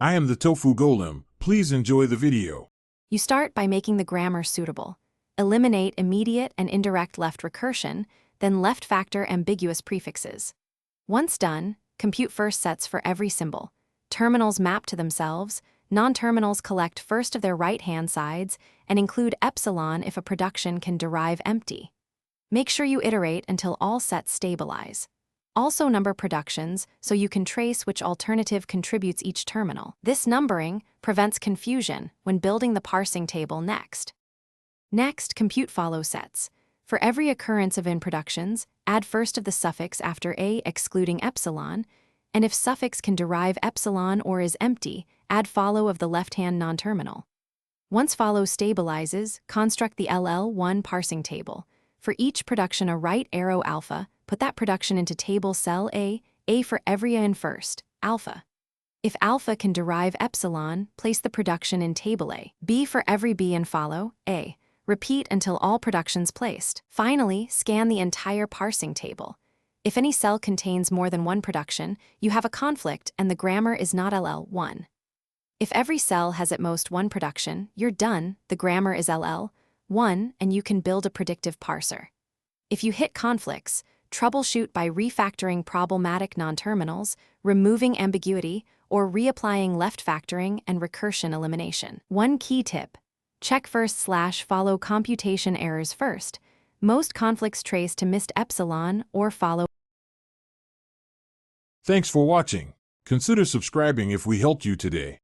I am the tofu golem. Please enjoy the video. You start by making the grammar suitable. Eliminate immediate and indirect left recursion, then left factor ambiguous prefixes. Once done, compute first sets for every symbol. Terminals map to themselves, non-terminals collect first of their right-hand sides, and include epsilon if a production can derive empty. Make sure you iterate until all sets stabilize. Also number productions so you can trace which alternative contributes each terminal. This numbering prevents confusion when building the parsing table next. Next, compute follow sets. For every occurrence of in productions, add first of the suffix after a excluding epsilon, and if suffix can derive epsilon or is empty, add follow of the left-hand non-terminal. Once follow stabilizes, construct the LL1 parsing table. For each production a right arrow alpha, put that production into table cell A for every A in first, alpha. If alpha can derive epsilon, place the production in table A. B for every B and follow, A. Repeat until all productions placed. Finally, scan the entire parsing table. If any cell contains more than one production, you have a conflict and the grammar is not LL1. If every cell has at most one production, you're done, the grammar is LL1, and you can build a predictive parser. If you hit conflicts, troubleshoot by refactoring problematic non-terminals, removing ambiguity, or reapplying left factoring and recursion elimination. One key tip: check first/follow computation errors first. Most conflicts trace to missed epsilon or follow. Thanks for watching. Consider subscribing if we helped you today.